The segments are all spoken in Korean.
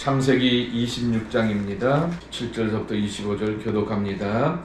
창세기 26장입니다. 7절부터 25절 교독합니다.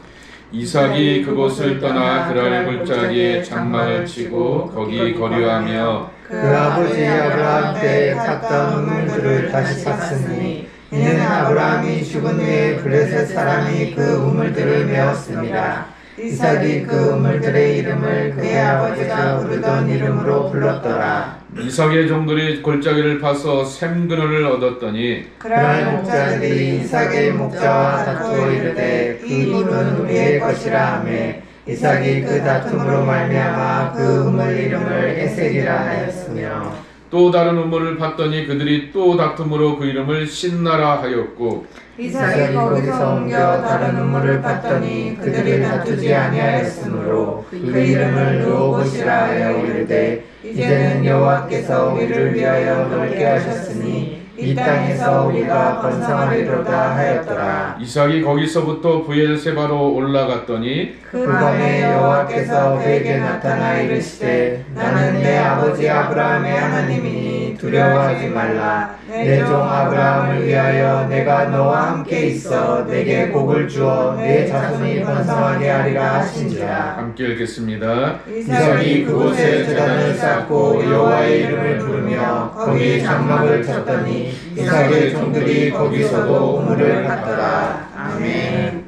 이삭이 그곳을 떠나 그랄 골짜기에 장막을 치고 거기 거류하며 그 아버지 아브라함 때에 탔던 우물들을 다시 탔으니 이는 아브라함이 죽은 후에 블레셋 사람이 그 우물들을 메웠습니다. 이삭이 그 우물들의 이름을 그의 아버지가 부르던 이름으로 불렀더라. 이삭의 종들이 골짜기를 파서 샘그늘을 얻었더니 그랄 목자들이 이삭의 목자와 다투어 이르되 그 이름은 우리의 것이라 하매 이삭이 그 다툼으로 말미암아 그 우물 이름을 에셀이라 하였으며 또 다른 우물을 팠더니 그들이 또 다툼으로 그 이름을 신나라 하였고 이삭이 거기서 옮겨 다른 우물을 팠더니 그들이 다투지 아니하였으므로 그 이름을 르호봇이라 하여 이르되 이제는 여호와께서 우리를 위하여 넓게 하셨으니 이 땅에서 우리가 번성하리로다 하였더라. 이삭이 거기서부터 브엘세바로 올라갔더니 그 밤에 여호와께서 그에게 나타나 이르시되 나는 내 아버지 아브라함의 하나님이니 두려워하지 말라. 내 종 아브라함을 위하여 내가 너와 함께 있어 내게 복을 주어 내 자손이 번성하게 하리라 하신지라. 함께 읽겠습니다. 이삭이 그곳에 제단을 쌓고 여호와의 이름을 부르며 거기 장막을 쳤더니 이삭의 종들이 거기서도 우물을 팠더라. 아멘.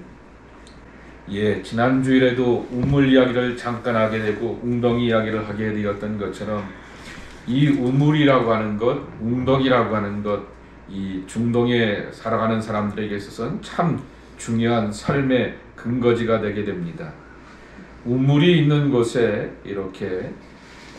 예, 지난 주일에도 우물 이야기를 잠깐 하게 되고 웅덩이 이야기를 하게 되었던 것처럼 이 우물이라고 하는 것, 웅덩이라고 하는 것, 이 중동에 살아가는 사람들에게 있어서는 참 중요한 삶의 근거지가 되게 됩니다. 우물이 있는 곳에 이렇게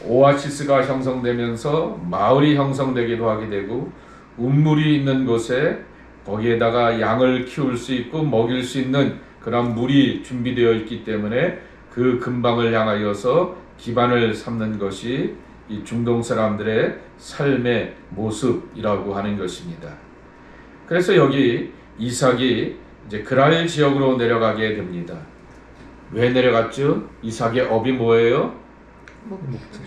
오아시스가 형성되면서 마을이 형성되기도 하게 되고 우물이 있는 곳에 거기에다가 양을 키울 수 있고 먹일 수 있는 그런 물이 준비되어 있기 때문에 그 근방을 향하여서 기반을 삼는 것이 이 중동 사람들의 삶의 모습이라고 하는 것입니다. 그래서 여기 이삭이 이제 그랄 지역으로 내려가게 됩니다. 왜 내려갔죠? 이삭의 업이 뭐예요?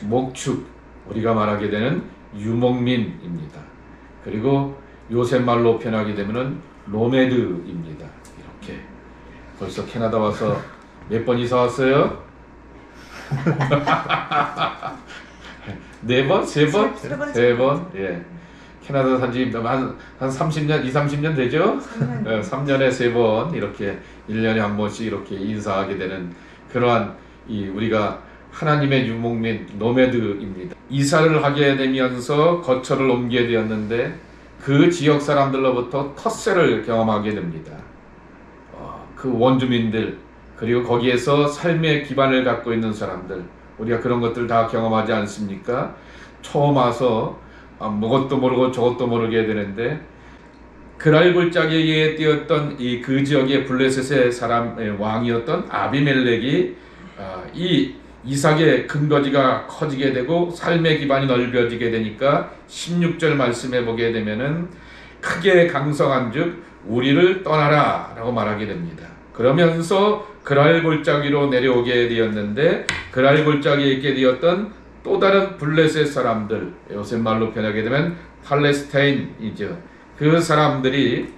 목축. 우리가 말하게 되는 유목민입니다. 그리고 요새 말로 표현하게 되면은 노매드입니다. 이렇게 벌써 캐나다 와서 몇 번 이사 왔어요? 네 번? 세 번? 세 번? 예. 캐나다 산지 한 30년, 30년 되죠? 3년에 3번 이렇게 1년에 한 번씩 이렇게 인사하게 되는 그러한 우리가 하나님의 유목민 노매드입니다. 이사를 하게 되면서 거처를 옮기게 되었는데 그 지역 사람들로부터 텃세를 경험하게 됩니다. 그 원주민들 그리고 거기에서 삶의 기반을 갖고 있는 사람들 우리가 그런 것들 다 경험하지 않습니까? 처음 와서 뭐것도 모르고 저것도 모르게 되는데 그랄 골짜기에 뛰었던 그 지역의 블레셋의 사람의 왕이었던 아비멜렉이 이 이삭의 근거지가 커지게 되고 삶의 기반이 넓어지게 되니까 16절 말씀에 보게 되면은 크게 강성한즉 우리를 떠나라 라고 말하게 됩니다. 그러면서 그랄 골짜기로 내려오게 되었는데 그랄 골짜기에 있게 되었던 또 다른 블레셋 사람들 요새 말로 표현하게 되면 팔레스타인이죠. 그 사람들이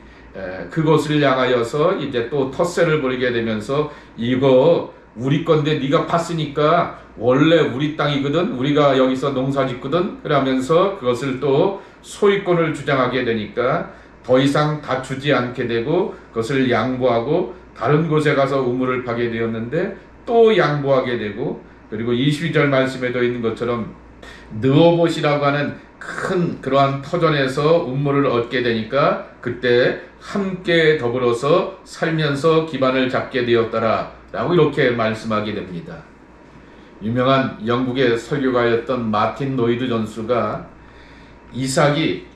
그곳을 향하여서 이제 또 텃세를 벌이게 되면서 이거 우리 건데 네가 팠으니까 원래 우리 땅이거든 우리가 여기서 농사 짓거든 그러면서 그것을 또 소유권을 주장하게 되니까 더 이상 다투지 않게 되고 그것을 양보하고 다른 곳에 가서 우물을 파게 되었는데 또 양보하게 되고 그리고 22절 말씀에도 있는 것처럼 느호봇이라고 하는 큰 그러한 터전에서 우물을 얻게 되니까 그때 함께 더불어서 살면서 기반을 잡게 되었더라 라고 이렇게 말씀하게 됩니다. 유명한 영국의 설교가였던 마틴 노이드 존스가 이삭이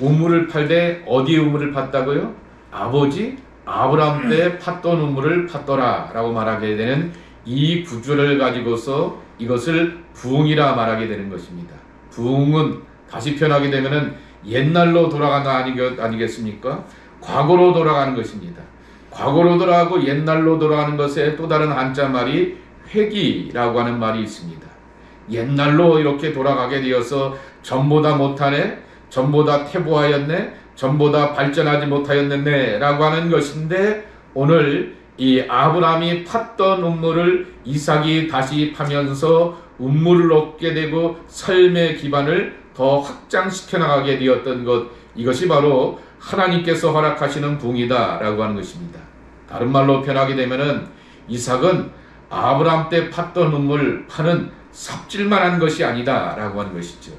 우물을 팔 때 어디에 우물을 팠다고요? 아버지 아브라함 때 팠던 우물을 팠더라 라고 말하게 되는 이 구절을 가지고서 이것을 부흥이라 말하게 되는 것입니다. 부흥은 다시 표현하게 되면은 옛날로 돌아가는 거 아니겠습니까? 과거로 돌아가는 것입니다. 과거로 돌아가고 옛날로 돌아가는 것에 또 다른 한자 말이 회귀라고 하는 말이 있습니다. 옛날로 이렇게 돌아가게 되어서 전보다 못하네, 전보다 퇴보하였네, 전보다 발전하지 못하였느네 라고 하는 것인데, 오늘 이 아브라함이 팠던 음물을 이삭이 다시 파면서 음물을 얻게 되고 삶의 기반을 더 확장시켜 나가게 되었던 것, 이것이 바로 하나님께서 허락하시는 부흥이다 라고 하는 것입니다. 다른 말로 표현하게 되면은 이삭은 아브라함 때 팠던 음물 파는 삽질만 한 것이 아니다 라고 하는 것이죠.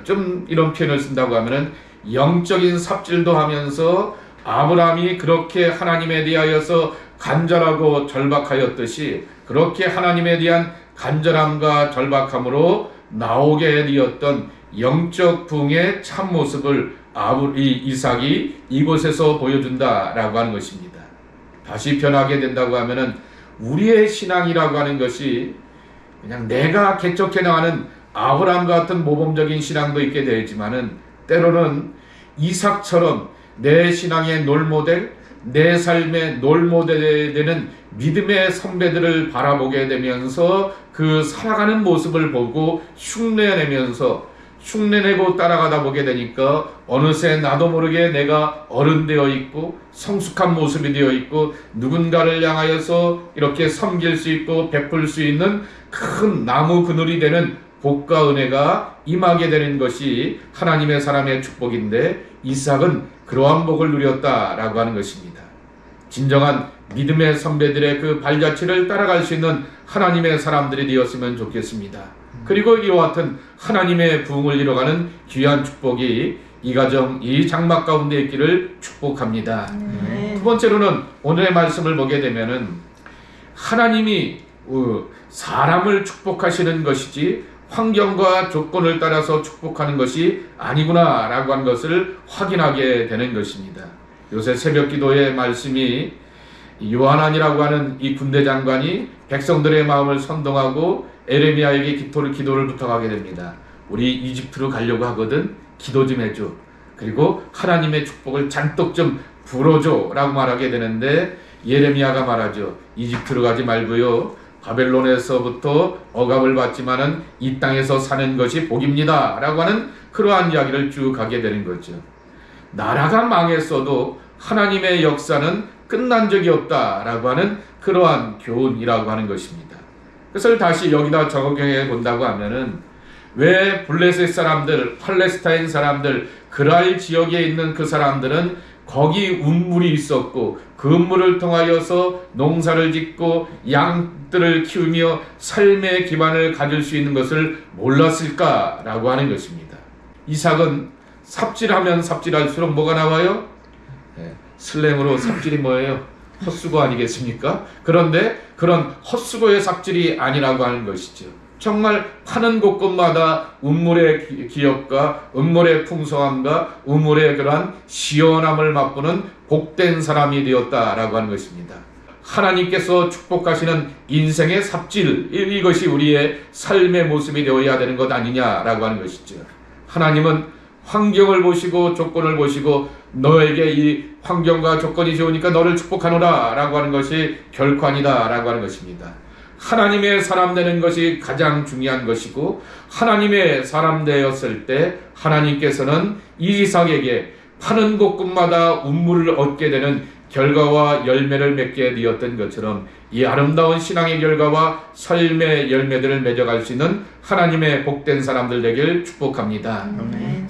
좀 이런 표현을 쓴다고 하면은 영적인 삽질도 하면서 아브라함이 그렇게 하나님에 대하여서 간절하고 절박하였듯이, 그렇게 하나님에 대한 간절함과 절박함으로 나오게 되었던 영적 부흥의 참모습을 이삭이 이곳에서 보여준다라고 하는 것입니다. 다시 변하게 된다고 하면은 우리의 신앙이라고 하는 것이 그냥 내가 개척해 나가는 아브라함 같은 모범적인 신앙도 있게 되지만은, 때로는 이삭처럼 내 신앙의 롤모델, 내 삶의 롤모델이 되는 믿음의 선배들을 바라보게 되면서 그 살아가는 모습을 보고 흉내내고 따라가다 보게 되니까 어느새 나도 모르게 내가 어른 되어 있고 성숙한 모습이 되어 있고 누군가를 향하여서 이렇게 섬길 수 있고 베풀 수 있는 큰 나무 그늘이 되는 복과 은혜가 임하게 되는 것이 하나님의 사람의 축복인데, 이삭은 그러한 복을 누렸다라고 하는 것입니다. 진정한 믿음의 선배들의 그 발자취를 따라갈 수 있는 하나님의 사람들이 되었으면 좋겠습니다. 그리고 이와 같은 하나님의 부흥을 이뤄가는 귀한 축복이 이 가정, 이 장막 가운데 있기를 축복합니다. 두 번째로는 오늘의 말씀을 보게 되면은 하나님이 사람을 축복하시는 것이지 환경과 조건을 따라서 축복하는 것이 아니구나 라고 하는 것을 확인하게 되는 것입니다. 요새 새벽 기도의 말씀이 요하난이라고 하는 이 군대 장관이 백성들의 마음을 선동하고 에레미야에게 기도를 부탁하게 됩니다. 우리 이집트로 가려고 하거든, 기도 좀 해줘. 그리고 하나님의 축복을 잔뜩 좀 불어줘 라고 말하게 되는데, 예레미야가 말하죠. 이집트로 가지 말고요, 바벨론에서부터 억압을 받지만은 이 땅에서 사는 것이 복입니다 라고 하는 그러한 이야기를 쭉 하게 되는 거죠. 나라가 망했어도 하나님의 역사는 끝난 적이 없다라고 하는 그러한 교훈이라고 하는 것입니다. 그것을 다시 여기다 적용해 본다고 하면은, 왜 블레셋 사람들, 팔레스타인 사람들, 그랄 지역에 있는 그 사람들은 거기 운물이 있었고 그 운물을 통하여서 농사를 짓고 양들을 키우며 삶의 기반을 가질 수 있는 것을 몰랐을까라고 하는 것입니다. 이삭은 삽질하면 삽질할수록 뭐가 나와요? 슬랭으로 삽질이 뭐예요? 헛수고 아니겠습니까? 그런데 그런 헛수고의 삽질이 아니라고 하는 것이죠. 정말 파는 곳곳마다 운물의 기업과 운물의 풍성함과 운물의 그러한 시원함을 맛보는 복된 사람이 되었다라고 하는 것입니다. 하나님께서 축복하시는 인생의 삽질, 이것이 우리의 삶의 모습이 되어야 되는 것 아니냐라고 하는 것이죠. 하나님은 환경을 보시고 조건을 보시고 너에게 이 환경과 조건이 좋으니까 너를 축복하노라 라고 하는 것이 결코 아니다 라고 하는 것입니다. 하나님의 사람 되는 것이 가장 중요한 것이고, 하나님의 사람 되었을 때 하나님께서는 이삭에게 파는 곳곳마다 운물을 얻게 되는 결과와 열매를 맺게 되었던 것처럼 이 아름다운 신앙의 결과와 삶의 열매들을 맺어갈 수 있는 하나님의 복된 사람들 되길 축복합니다.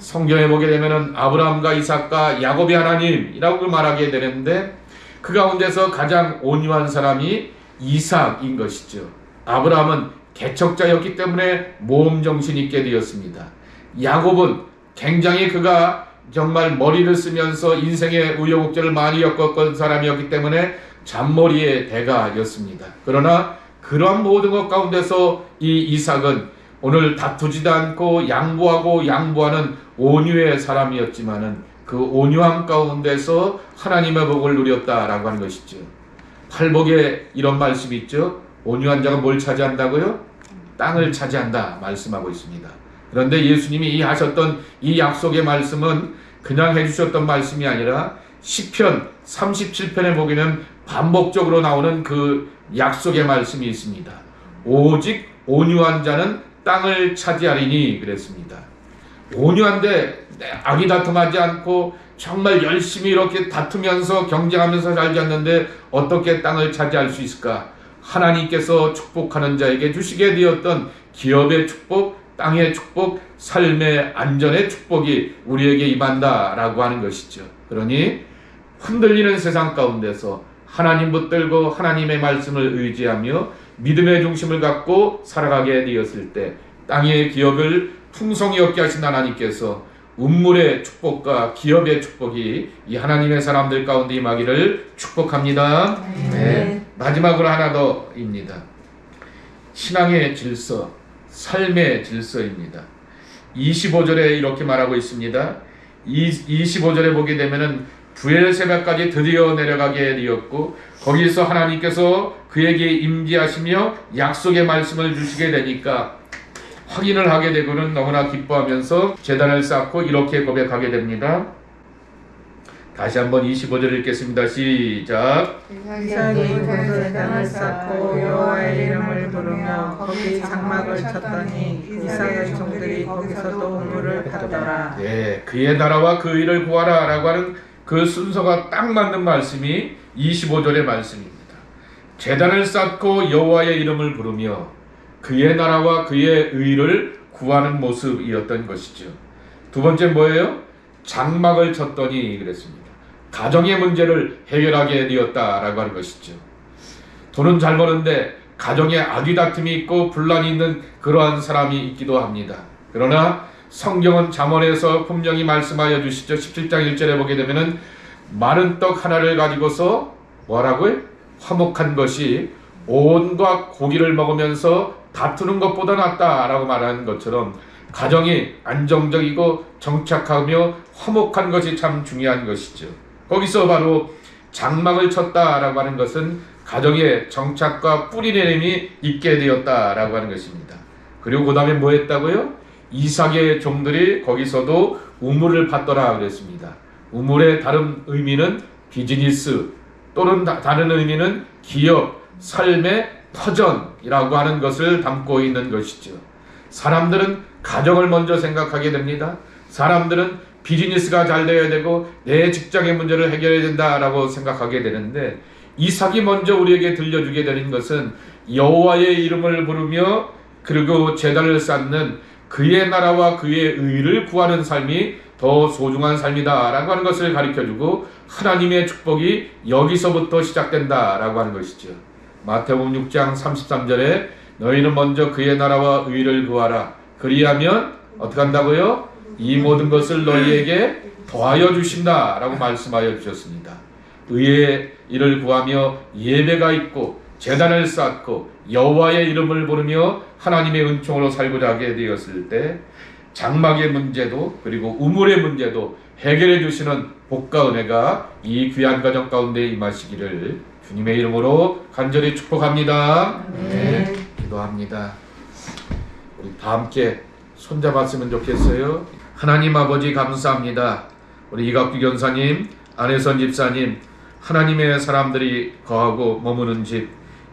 성경에 보게 되면 아브라함과 이삭과 야곱의 하나님이라고 말하게 되는데, 그 가운데서 가장 온유한 사람이 이삭인 것이죠. 아브라함은 개척자였기 때문에 모험정신이 있게 되었습니다. 야곱은 굉장히 그가 정말 머리를 쓰면서 인생의 우여곡절을 많이 겪었던 사람이었기 때문에 잔머리의 대가였습니다. 그러나 그러한 모든 것 가운데서 이 이삭은 오늘 다투지도 않고 양보하는 온유의 사람이었지만은 그 온유함 가운데서 하나님의 복을 누렸다라고 하는 것이죠. 팔복에 이런 말씀이 있죠. 온유한 자가 뭘 차지한다고요? 땅을 차지한다 말씀하고 있습니다. 그런데 예수님이 하셨던 이 약속의 말씀은 그냥 해주셨던 말씀이 아니라 시편 37편에 보기는 반복적으로 나오는 그 약속의 말씀이 있습니다. 오직 온유한 자는 땅을 차지하리니 그랬습니다. 온유한데 악이 다툼하지 않고 정말 열심히 이렇게 다투면서 경쟁하면서 살았는데 어떻게 땅을 차지할 수 있을까? 하나님께서 축복하는 자에게 주시게 되었던 기업의 축복, 땅의 축복, 삶의 안전의 축복이 우리에게 임한다라고 하는 것이죠. 그러니 흔들리는 세상 가운데서 하나님 붙들고 하나님의 말씀을 의지하며 믿음의 중심을 갖고 살아가게 되었을 때 땅의 기업을 풍성히 얻게 하신 하나님께서 운물의 축복과 기업의 축복이 이 하나님의 사람들 가운데 임하기를 축복합니다. 네. 마지막으로 하나 더입니다. 신앙의 질서, 삶의 질서입니다. 25절에 이렇게 말하고 있습니다. 25절에 보게 되면은 부엘세바까지 드디어 내려가게 되었고 거기서 하나님께서 그에게 임재하시며 약속의 말씀을 주시게 되니까 확인을 하게 되고는 너무나 기뻐하면서 제단을 쌓고 이렇게 고백하게 됩니다. 다시 한번 25절 읽겠습니다. 시작. 이삭이 거기서 제단을 쌓고 여호와의 이름을 부르며 거기 장막을 쳤더니 이삭의 종들이 거기서도 우물을 팠더라. 네, 그의 나라와 그 의를 구하라 라고 하는 그 순서가 딱 맞는 말씀이 25절의 말씀입니다. 제단을 쌓고 여호와의 이름을 부르며 그의 나라와 그의 의를 구하는 모습이었던 것이죠. 두 번째 뭐예요? 장막을 쳤더니 그랬습니다. 가정의 문제를 해결하게 되었다라고 하는 것이죠. 돈은 잘 버는데 가정에 아귀다툼이 있고 분란이 있는 그러한 사람이 있기도 합니다. 그러나 성경은 잠언에서 분명히 말씀하여 주시죠. 17장 1절에 보게 되면은 마른 떡 하나를 가지고서 뭐라고요? 화목한 것이 온과 고기를 먹으면서 다투는 것보다 낫다라고 말하는 것처럼 가정이 안정적이고 정착하며 화목한 것이 참 중요한 것이죠. 거기서 바로 장막을 쳤다라고 하는 것은 가정의 정착과 뿌리 내림이 있게 되었다라고 하는 것입니다. 그리고 그 다음에 뭐 했다고요? 이삭의 종들이 거기서도 우물을 팠더라 그랬습니다. 우물의 다른 의미는 비즈니스 또는 다른 의미는 기업, 삶의 터전이라고 하는 것을 담고 있는 것이죠. 사람들은 가정을 먼저 생각하게 됩니다. 사람들은 비즈니스가 잘 되어야 되고 내 직장의 문제를 해결해야 된다라고 생각하게 되는데 이삭이 먼저 우리에게 들려주게 되는 것은 여호와의 이름을 부르며 그리고 제단을 쌓는 그의 나라와 그의 의를 구하는 삶이 더 소중한 삶이다라고 하는 것을 가르쳐주고 하나님의 축복이 여기서부터 시작된다라고 하는 것이죠. 마태복음 6장 33절에 너희는 먼저 그의 나라와 의를 구하라. 그리하면 어떻게 한다고요? 이 모든 것을 너희에게 더하여 주신다 라고 말씀하여 주셨습니다. 의의 일을 구하며 예배가 있고 제단을 쌓고 여호와의 이름을 부르며 하나님의 은총으로 살고자 하게 되었을 때 장막의 문제도 그리고 우물의 문제도 해결해 주시는 복과 은혜가 이 귀한 가정 가운데 임하시기를 주님의 이름으로 간절히 축복합니다. 네. 기도합니다. 우리 다 함께 손잡았으면 좋겠어요. 하나님 아버지 감사합니다. 우리 이각규 견사님, 안혜선 집사님, 하나님의 사람들이 거하고 머무는 집,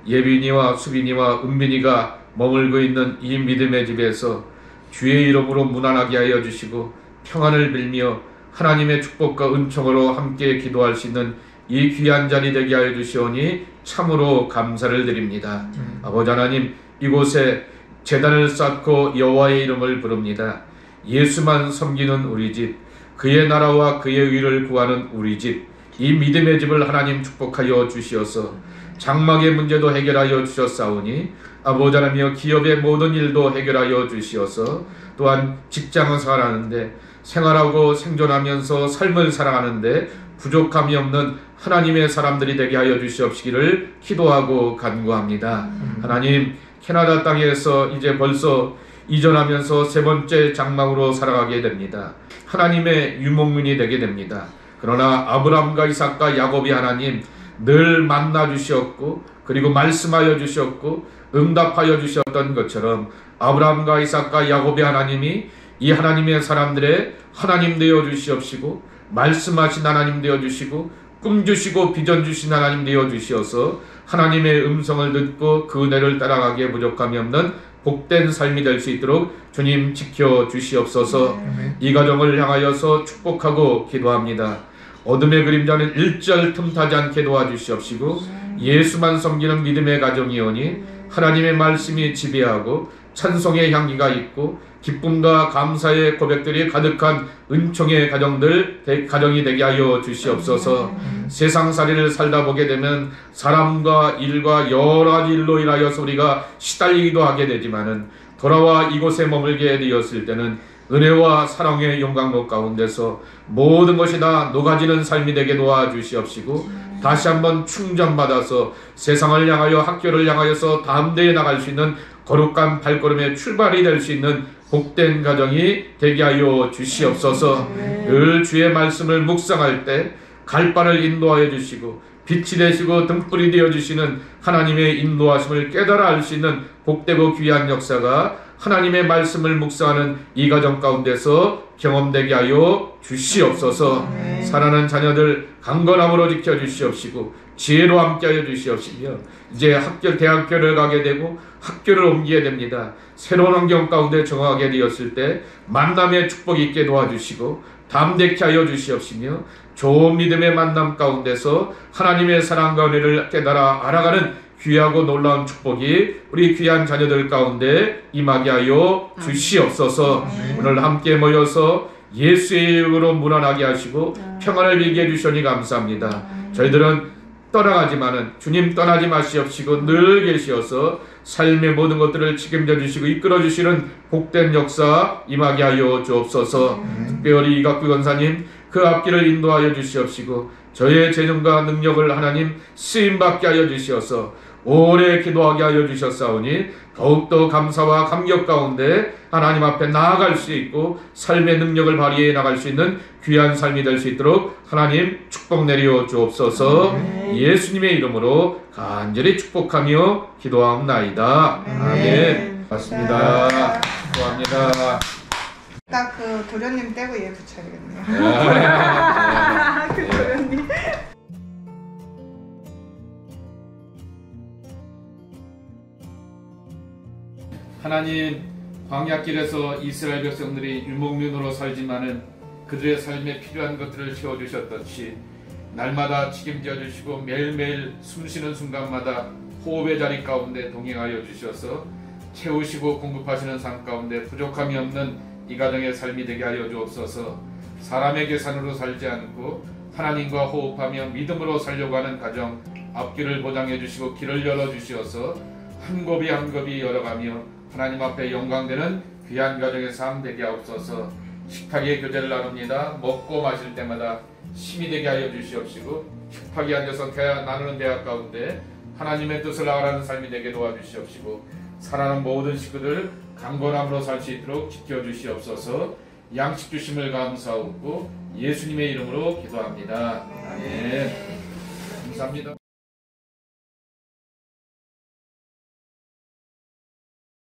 예빈이와 수빈이와 은빈이가 머물고 있는 이 믿음의 집에서 주의 이름으로 무난하게 하여 주시고 평안을 빌며 하나님의 축복과 은총으로 함께 기도할 수 있는 이 귀한 자리 되게 하여 주시오니 참으로 감사를 드립니다. 아버지 하나님, 이곳에 제단을 쌓고 여호와의 이름을 부릅니다. 예수만 섬기는 우리 집, 그의 나라와 그의 의를 구하는 우리 집, 이 믿음의 집을 하나님 축복하여 주시어서 장막의 문제도 해결하여 주셨사오니 아버지 하나님, 기업의 모든 일도 해결하여 주시어서 또한 직장을 살아가는데 생활하고 생존하면서 삶을 살아가는데 부족함이 없는 하나님의 사람들이 되게 하여 주시옵시기를 기도하고 간구합니다. 하나님, 캐나다 땅에서 이제 벌써 이전하면서 세 번째 장막으로 살아가게 됩니다. 하나님의 유목민이 되게 됩니다. 그러나 아브라함과 이삭과 야곱이 하나님 늘 만나 주셨고 그리고 말씀하여 주셨고 응답하여 주셨던 것처럼 아브라함과 이삭과 야곱의 하나님이 이 하나님의 사람들의 하나님 되어 주시옵시고 말씀하신 하나님 되어 주시고 꿈 주시고 비전 주신 하나님 되어 주시어서 하나님의 음성을 듣고 그 은혜를 따라가기에 부족함이 없는 복된 삶이 될 수 있도록 주님 지켜주시옵소서. 이 가정을 향하여서 축복하고 기도합니다. 어둠의 그림자는 일절 틈타지 않게 도와주시옵시고 예수만 섬기는 믿음의 가정이오니 하나님의 말씀이 지배하고 찬송의 향기가 있고 기쁨과 감사의 고백들이 가득한 은총의 가정이 되게 하여 주시옵소서. 세상살이를 살다 보게 되면 사람과 일과 여러 가지 일로 인하여서 우리가 시달리기도 하게 되지만은 돌아와 이곳에 머물게 되었을 때는 은혜와 사랑의 영광로 가운데서 모든 것이 다 녹아지는 삶이 되게 도와주시옵시고 다시 한번 충전받아서 세상을 향하여 학교를 향하여서 담대히 나갈 수 있는 거룩한 발걸음의 출발이 될 수 있는 복된 가정이 되게 하여 주시옵소서. 늘 주의 말씀을 묵상할 때 갈바를 인도하여 주시고 빛이 되시고 등불이 되어 주시는 하나님의 인도하심을 깨달아 알 수 있는 복되고 귀한 역사가 하나님의 말씀을 묵상하는 이 가정 가운데서 경험되게 하여 주시옵소서. 사랑하는 자녀들 강건함으로 지켜주시옵시고 지혜로 함께하여 주시옵시며 이제 대학교를 가게 되고 학교를 옮기게 됩니다. 새로운 환경 가운데 정하게 되었을 때 만남의 축복이 있게 도와주시고 담대케 하여 주시옵시며 좋은 믿음의 만남 가운데서 하나님의 사랑과 은혜를 깨달아 알아가는 귀하고 놀라운 축복이 우리 귀한 자녀들 가운데 임하게 하여 주시옵소서. 오늘 함께 모여서 예수의 이름으로 무난하게 하시고 평안을 빌게 해주시니 감사합니다. 저희들은 떠나가지만은 주님 떠나지 마시옵시고 늘 계시어서 삶의 모든 것들을 책임져 주시고 이끌어 주시는 복된 역사 임하게 하여 주옵소서. 특별히 이각규 권사님 그 앞길을 인도하여 주시옵시고 저의 재능과 능력을 하나님 쓰임받게 하여 주시어서 오래 기도하게 하여 주셨사오니 더욱더 감사와 감격 가운데 하나님 앞에 나아갈 수 있고 삶의 능력을 발휘해 나갈 수 있는 귀한 삶이 될 수 있도록 하나님 축복 내려 주옵소서. 예수님의 이름으로 간절히 축복하며 기도하옵나이다. 아멘. 맞습니다. 축복합니다. 딱 그 도련님 떼고 얘 붙여야겠네요. 그 도련님. 하나님, 광야길에서 이스라엘 백성들이 유목민으로 살지만은 그들의 삶에 필요한 것들을 채워주셨듯이 날마다 책임져 주시고 매일매일 숨쉬는 순간마다 호흡의 자리 가운데 동행하여 주셔서 채우시고 공급하시는 삶 가운데 부족함이 없는 이 가정의 삶이 되게 하여 주옵소서. 사람의 계산으로 살지 않고 하나님과 호흡하며 믿음으로 살려고 하는 가정 앞길을 보장해 주시고 길을 열어 주시어서 한 곱이 한 곱이 열어가며 하나님 앞에 영광되는 귀한 가정의 삶 되게 하옵소서. 식탁의 교제를 나눕니다. 먹고 마실 때마다 힘이 되게 하여 주시옵시고 힙하게 앉아서 나누는 대화 가운데 하나님의 뜻을 알아가는 삶이 되게 도와주시옵시고 사랑하는 모든 식구들 강건함으로 살 수 있도록 지켜주시옵소서. 양식 주심을 감사하고 예수님의 이름으로 기도합니다. 아멘. 감사합니다.